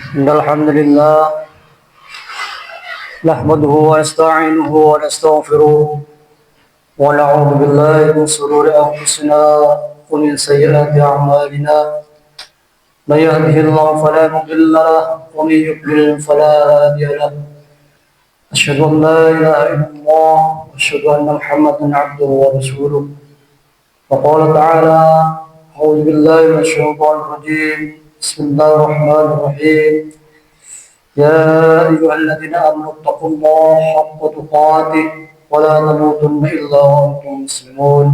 الحمد لله نحمده ونستعينه ونستغفره ونعوذ بالله من شرور أنفسنا ومن سيئات أعمالنا من يهده الله فلا مضل له ومن يضلل فلا هادي له أشهد أن لا إله إلا الله وأشهد أن محمدا عبده ورسوله وقال تعالى أعوذ بالله من الشيطان الرجيم بسم الله الرحمن الرحيم يا أيها الذين آمنوا اتقوا الله حق تقاته ولا تموتن إلا وأنتم مسلمون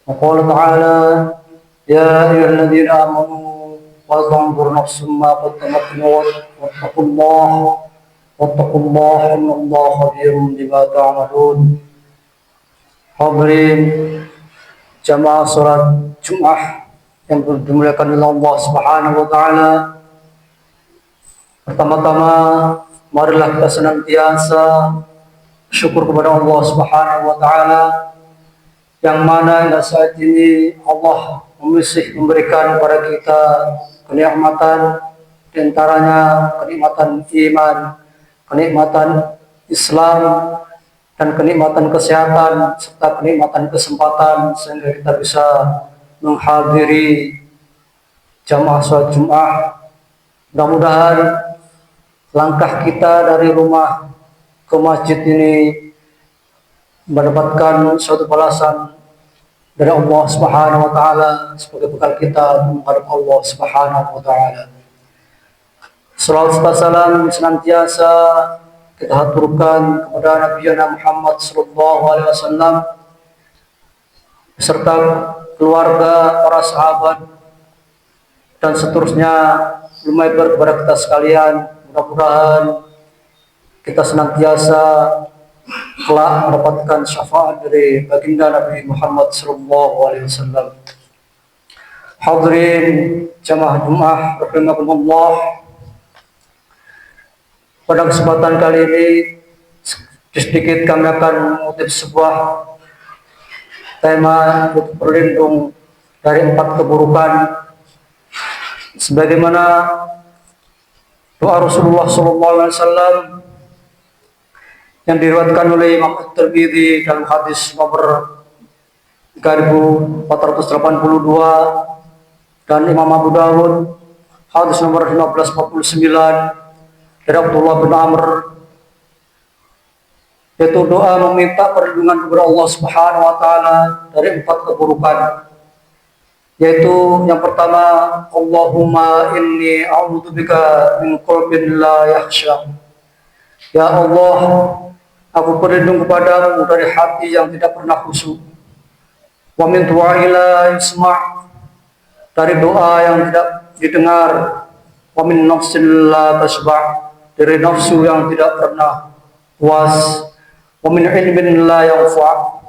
وقال تعالى يا أيها الذين آمنوا ولتنظر نفس ما قدمت لغد واتقوا الله إن الله خبير بما تعملون. Hadirin jamaah salat Jumat yang dimuliakan oleh Allah Subhanahu wa taala. Pertama-tama marilah kita senantiasa syukur kepada Allah Subhanahu wa taala yang mana hingga saat ini Allah masih memberikan kepada kita kenikmatan, di antaranya kenikmatan iman, kenikmatan Islam, dan kenikmatan kesehatan serta kenikmatan kesempatan sehingga kita bisa menghadiri jamaah sholat Jumat. Mudah-mudahan langkah kita dari rumah ke masjid ini mendapatkan suatu balasan dari Allah Subhanahu wa taala sebagai bekal kita menghadap Allah Subhanahu wa taala. Salawat serta salam senantiasa kita haturkan kepada Nabi Muhammad sallallahu alaihi wasallam beserta keluarga, para sahabat dan seterusnya lumayan kepada kita sekalian. Mudah-mudahan kita senantiasa kelak mendapatkan syafaat dari baginda Nabi Muhammad sallallahu alaihi wasallam. Hadirin jamaah Jumat rahimakumullah. Pada kesempatan kali ini sedikit kami akan mengutip sebuah tema untuk berlindung dari 4 keburukan sebagaimana doa Rasulullah SAW yang diriwayatkan oleh Imam At-Tirmidzi dalam hadis nomor 3482 dan Imam Abu Dawud hadis nomor 1549 dari Abdullah bin Amr, yaitu doa meminta perlindungan kepada Allah Subhanahu wa taala dari 4 keburukan, yaitu yang pertama, Allahumma inni a'udzubika min qalbin la yakhsha. Ya Allah, aku berlindung kepadamu dari hati yang tidak pernah khusyuk. Wa min du'ain la yusma', dari doa yang tidak didengar. Wa min nafsin la tashba', dari nafsu yang tidak pernah puas. Wa min ilmin la yanfa',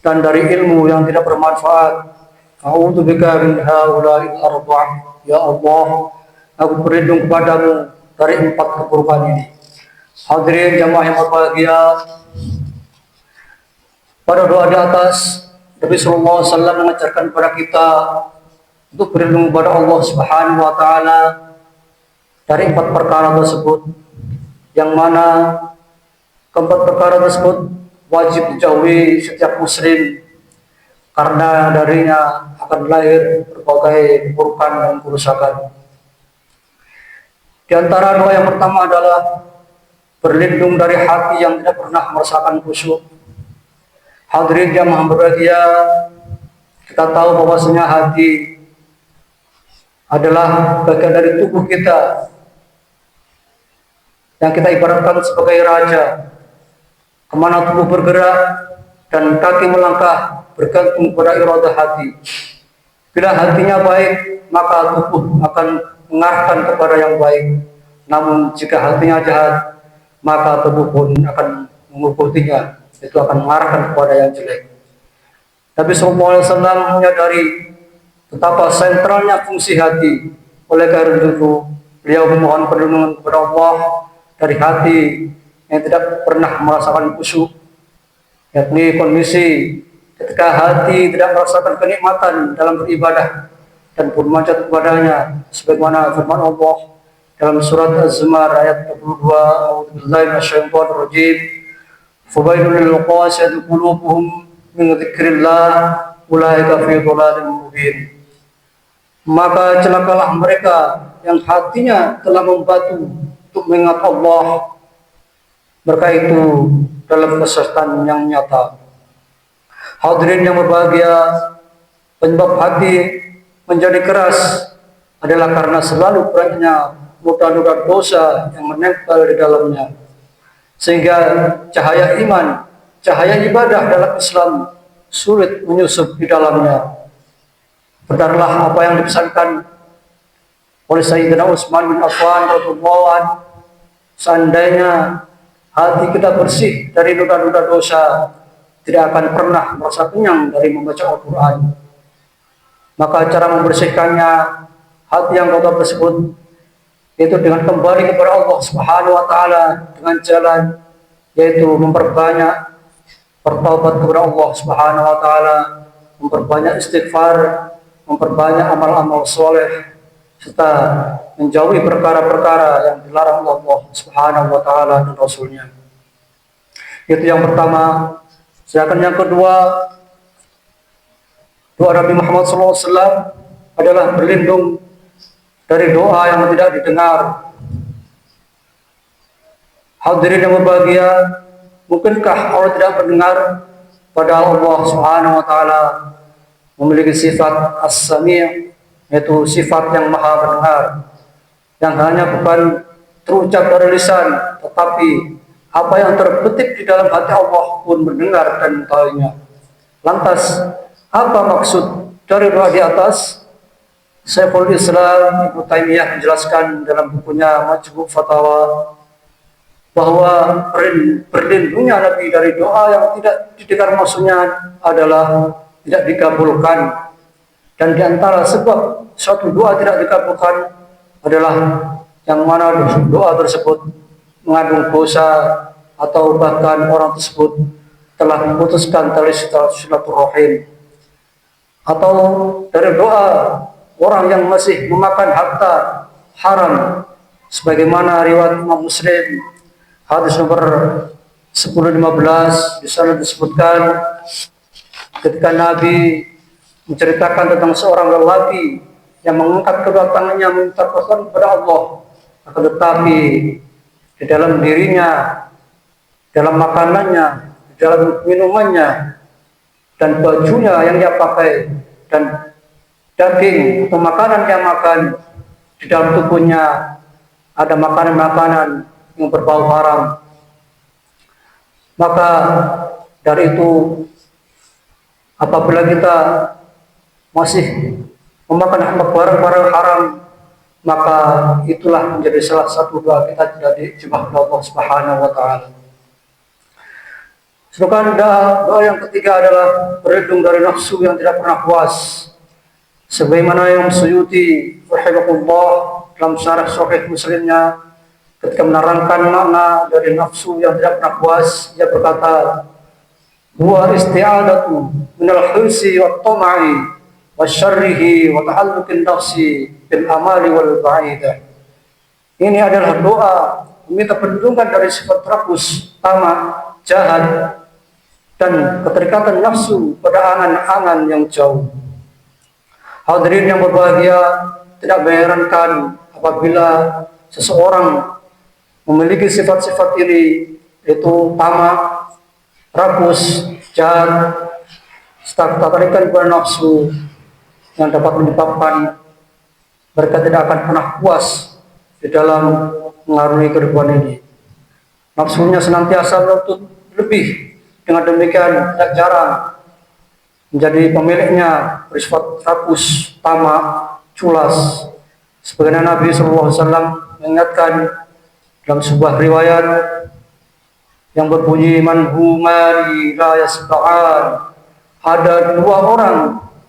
dan dari ilmu yang tidak bermanfaat. A'udzubika min haula'il arba', ya Allah, aku berlindung kepadamu dari 4 keburukan ini. Hadirin jamaah yang berbahagia, pada doa di atas Nabi sallallahu alaihi wasallam mengajarkan kepada kita untuk berlindung kepada Allah Subhanahu wa taala dari 4 perkara tersebut, yang mana keempat perkara tersebut wajib dijauhi setiap muslim karena darinya akan lahir berbagai keburukan dan kerusakan. Di antara doa yang pertama adalah berlindung dari hati yang tidak pernah merasakan khusyuk. Hadirin jamaah berbahagia, kita tahu bahwasanya hati adalah bagian dari tubuh kita yang kita ibaratkan sebagai raja. Kemana tubuh bergerak dan kaki melangkah bergantung pada iradah hati. Bila hatinya baik, maka tubuh akan mengarahkan kepada yang baik. Namun jika hatinya jahat, maka tubuh pun akan mengikutinya, itu akan mengarahkan kepada yang jelek. Nabi SAW menyadari betapa sentralnya fungsi hati. Oleh karena itu, beliau memohon perlindungan kepada Allah dari hati yang tidak pernah merasakan khusyuk, yakni kondisi ketika hati tidak merasakan kenikmatan dalam beribadah dan bermunajat kepadanya, sebagaimana firman Allah, dalam surat Az-Zumar ayat 22, A'udzubillahi minasyaitonir rajim. Fawailul lil qasiyati qulubuhum min dzikrillah ulaika fi dhalalin mubin. Maka celakalah mereka yang hatinya telah membatu untuk mengingat Allah, mereka itu dalam kesesatan yang nyata. Hadirin yang berbahagia, penyebab hati menjadi keras adalah karena selalu beratnya noda-noda dosa yang menempel di dalamnya, sehingga cahaya iman, cahaya ibadah dalam Islam sulit menyusup di dalamnya. Benarlah apa yang dipesankan oleh Sayyidina Utsman bin Affan radhiyallahu anhu, seandainya hati kita bersih dari noda-noda dosa, tidak akan pernah merasa kenyang dari membaca Al-Quran. Maka cara membersihkannya hati yang kotor tersebut itu dengan kembali kepada Allah Subhanahu wa taala dengan jalan yaitu memperbanyak bertaubat kepada Allah Subhanahu wa taala, memperbanyak istighfar, memperbanyak amal-amal soleh, serta menjauhi perkara-perkara yang dilarang Allah Subhanahu wa taala dan Rasulnya. Itu yang pertama. Sedangkan yang kedua, doa Nabi Muhammad SAW adalah berlindung dari doa yang tidak didengar. Hadirin yang berbahagia, mungkinkah Allah tidak mendengar? Padahal Allah Subhanahu wa taala memiliki sifat As-Sami', yaitu sifat yang maha mendengar, yang hanya bukan terucap dari lisan, tetapi apa yang terbetik di dalam hati Allah pun mendengar dan mengetahuinya. Lantas, apa maksud dari doa di atas? Syekhul Islam Ibnu Taimiyah menjelaskan dalam bukunya Majmu' Fatawa bahwa berlindungnya Nabi dari doa yang tidak didengar maksudnya adalah tidak dikabulkan. Dan di antara sebab suatu doa tidak dikabulkan adalah yang mana doa tersebut mengandung dosa atau bahkan orang tersebut telah memutuskan tali silaturahim, atau dari doa orang yang masih memakan harta haram, sebagaimana riwayat Imam Muslim hadis nomor 1015. Di sana disebutkan ketika Nabi menceritakan tentang seorang lelaki yang mengangkat kedua tangannya meminta pertolongan kepada Allah, akan tetapi di dalam dirinya, dalam makanannya, di dalam minumannya, dan bajunya yang dia pakai, dan daging atau makanan yang makan, di dalam tubuhnya ada makanan-makanan yang berbau haram. Maka dari itu, apabila kita masih memakan barang-barang haram, maka itulah menjadi salah satu doa kita tidak dijebak oleh Allah Subhanahu wa taala. Sedangkan doa yang ketiga adalah berlindung dari nafsu yang tidak pernah puas. Sebagaimana yang Suyuti rahimahullah dalam syarah Sahih Muslimnya ketika menerangkan makna dari nafsu yang tidak pernah puas, ia berkata, "Huwa isti'adatu minal khulsi wat tama'i wasyarrihi wa ta'alluqin nafsi bil amali wal ba'idah." Ini adalah doa meminta perlindungan dari sifat rakus, tamak, jahat, dan keterikatan nafsu pada angan-angan yang jauh. Hadirin yang berbahagia, tidak mengherankan apabila seseorang memiliki sifat-sifat ini, yaitu tamak, rakus, jahat, keterikatan pada nafsu, yang dapat menyebabkan mereka tidak akan pernah puas di dalam mengarungi kehidupan ini. Nafsunya senantiasa menuntut lebih, dengan demikian tidak jarang menjadi pemiliknya bersifat rakus, tamak, culas. Sebagaimana Nabi SAW mengingatkan dalam sebuah riwayat yang berbunyi, "Man humari la yasba'an." Ada dua orang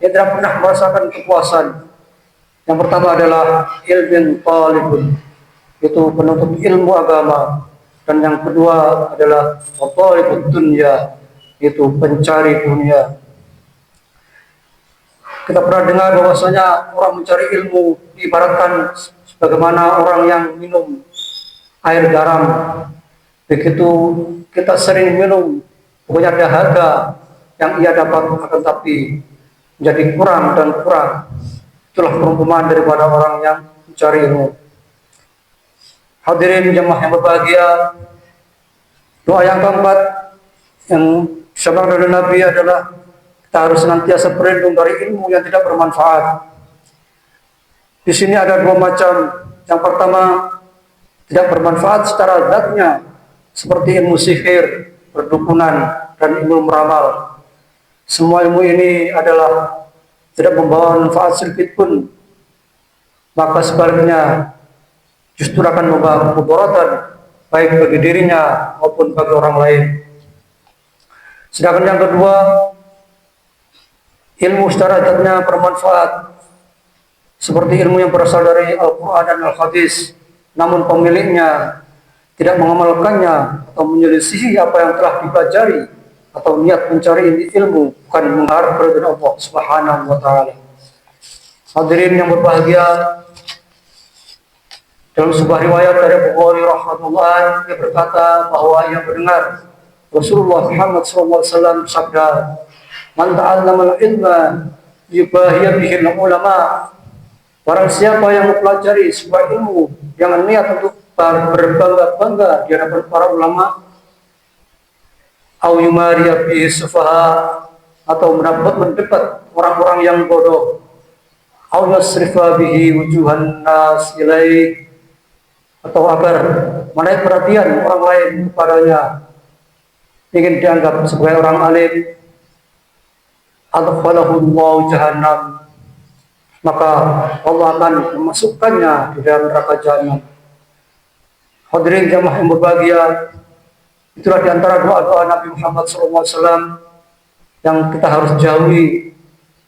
yang tidak pernah merasakan kepuasan. Yang pertama adalah ilmin talibun, itu penuntut ilmu agama, dan yang kedua adalah talibud dunya, itu pencari dunia. Kita pernah dengar bahwasanya orang mencari ilmu diibaratkan Bagaimana orang yang minum air garam, begitu kita sering minum, pokoknya dahaga yang ia dapat akan tapi menjadi kurang dan kurang. Itulah perumpamaan daripada orang yang mencari ilmu. Hadirin jemaah yang berbahagia, doa yang keempat yang disampaikan oleh Nabi adalah kita harus senantiasa berlindung dari ilmu yang tidak bermanfaat. Di sini ada dua macam. Yang pertama, tidak bermanfaat secara zatnya, seperti ilmu sihir, perdukunan, dan ilmu meramal. Semua ilmu ini adalah tidak membawa manfaat sedikit pun. Maka sebaliknya, justru akan membawa kemudaratan, baik bagi dirinya maupun bagi orang lain. Sedangkan yang kedua, ilmu secara zatnya bermanfaat, seperti ilmu yang berasal dari Al-Quran dan Al-Hadis, namun pemiliknya tidak mengamalkannya atau menyelisihi apa yang telah dipelajari atau niat mencari ilmu bukan mengharap keridhaan Allah Subhanahu wa taala. Hadirin yang berbahagia, dalam sebuah riwayat dari Bukhari rahmatullah, dia berkata bahwa ia mendengar Rasulullah Muhammad SAW bersabda, "Man ta'allama al-ilma yubahiya bihi al-ulama." Barang siapa yang mempelajari sebuah ilmu dengan niat untuk berbangga-bangga di hadapan para ulama, au yumariya bihi sufaha, atau mendebat orang-orang yang bodoh, au yasrifa bihi wujuhan nas ilaih, atau agar menarik perhatian orang lain kepadanya, ingin dianggap sebagai orang alim, adkhalahu Allahu jahannam, maka Allah akan memasukkannya di dalam neraka jahanam. Hadirin jamaah yang berbahagia, itulah diantara doa-doa Nabi Muhammad SAW yang kita harus jauhi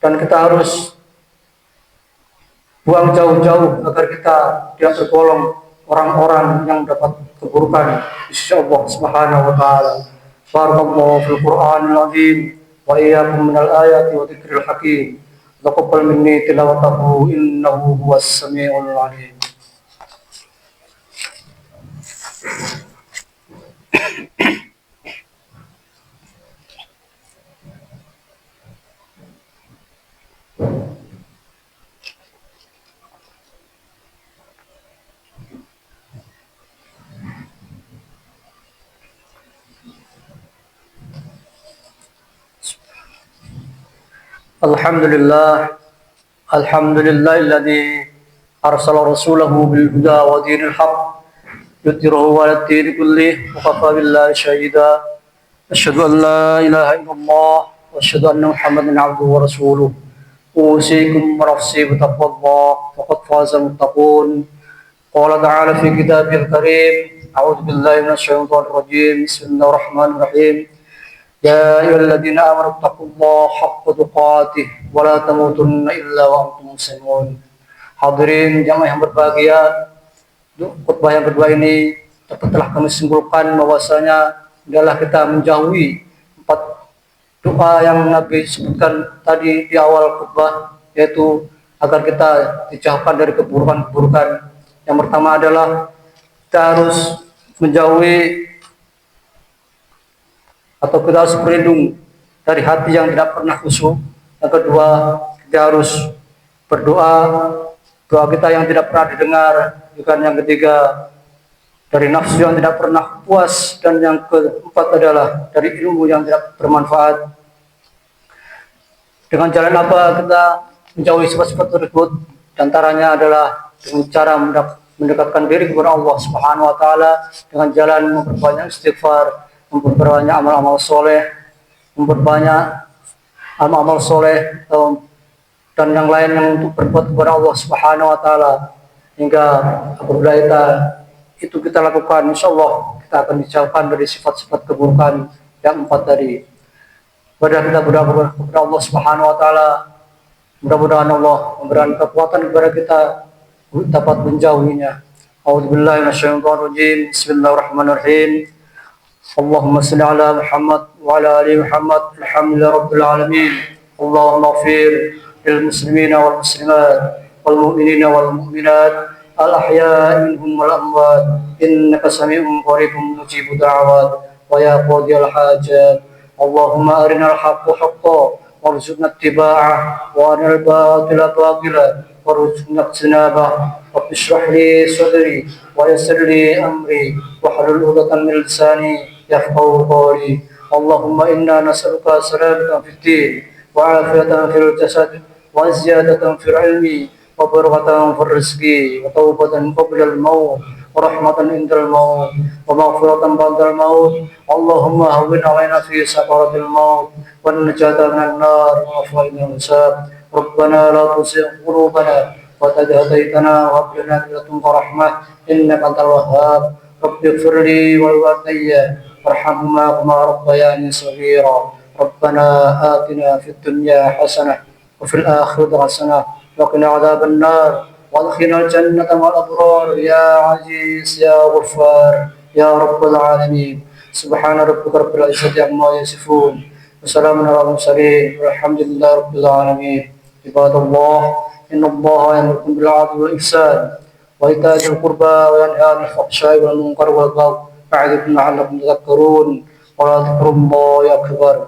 dan kita harus buang jauh-jauh agar kita tidak tergolong orang-orang yang dapat keburukan di sisi Allah Subhanahu wa taala. Barakallahu fil Qur'anil azim wa iyyakum minal ayati wa dzikril hakim. Taqabbal minni tilawatahu innahu huwas samiul alim. Alhamdulillah, alhamdulillahilladzi arsala rasulahu bil huda wa dinil haq yudhhiruhu 'ala ad-din kullih wa kafa billahi shahida. Asyhadu an la ilaha illallah wa asyhadu anna Muhammadan 'abduhu wa rasuluh. Usikum wa nafsi bi taqwallah, faqad faza al-muttaqun. Qala ta'ala fi kitabihil karim, a'udzu billahi minasy syaithanir rajim. Bismillahirrahmanirrahim. Ya ayyuhalladzina amanu taqullaha haqqa tuqatih wa la tamutunna illa wa antum muslimun. Hadirin jamaah yang berbahagia, khutbah yang kedua ini telah kami simpulkan bahwasanya adalah kita menjauhi 4 doa yang Nabi sebutkan tadi di awal khutbah, yaitu agar kita dijauhkan dari keburukan-keburukan. Yang pertama adalah kita harus menjauhi atau kita harus berlindung dari hati yang tidak pernah khusyuk. Yang kedua, kita harus berdoa, doa kita yang tidak pernah didengar. Yang ketiga, dari nafsu yang tidak pernah puas. Dan yang keempat adalah dari ilmu yang tidak bermanfaat. Dengan jalan apa kita menjauhi sifat-sifat tersebut? Di antaranya adalah dengan cara mendekatkan diri kepada Allah Subhanahu wa taala dengan jalan memperbanyak istighfar, memperbanyak amal-amal soleh, memperbanyak amal-amal soleh dan yang lain yang untuk berbuat kepada Allah Subhanahu wa taala, hingga apabila itu kita lakukan, insya Allah kita akan dijauhkan dari sifat-sifat keburukan yang 4 tadi. Pada kita berdoa kepada Allah Subhanahu wa taala, mudah-mudahan Allah memberikan kekuatan kepada kita dapat menjauhinya. A'udzubillahi minasyaitonir rajim. Bismillahirrahmanirrahim. Allahumma shalli ala Muhammad wa ala ali Muhammad. Alhamdulillahi rabbil alamin. Allahumma ighfir lil muslimina wal muslimat wal mu'minina wal mu'minat الأحياء منهم والأموات إنك سميع قريب مجيب دعوات ويا قاضي الحاجات اللهم أرنا الحق حقا وارزقنا اتباعه وأرنا الباطل باطلا وارزقنا اجتنابه رب اشرح لي صدري ويسر لي أمري واحلل عقدة من لساني يفقهوا قولي اللهم إنا نسألك سلامة في الدين وعافية في الجسد وزيادة في العلم وبركة في الرزق وتوبة قبل الموت ورحمة عند الموت ومغفرة بعد الموت اللهم هون علينا في سكرات الموت والنجاة من النار وعافية الحساب ربنا لا تزغ قلوبنا وقد هديتنا وهب لنا من لدنك رحمة إنك أنت الوهاب رب اغفر لي ولوالدي وارحمهما كما ربياني صغيرا ربنا آتنا في الدنيا حسنة وفي الآخرة حسنة وقنا عذاب النار وادخلنا الجنة مع الأبرار يا عزيز يا غفار يا رب العالمين سبحان ربك رب العزة عما يصفون وسلام على المرسلين والحمد لله رب العالمين عباد الله إن الله يأمركم بالعدل والإحسان وإيتاء ذي القربى وينهى عن الفحشاء والمنكر والبغي يعظكم لعلكم تذكرون ولا ذكر الله أكبر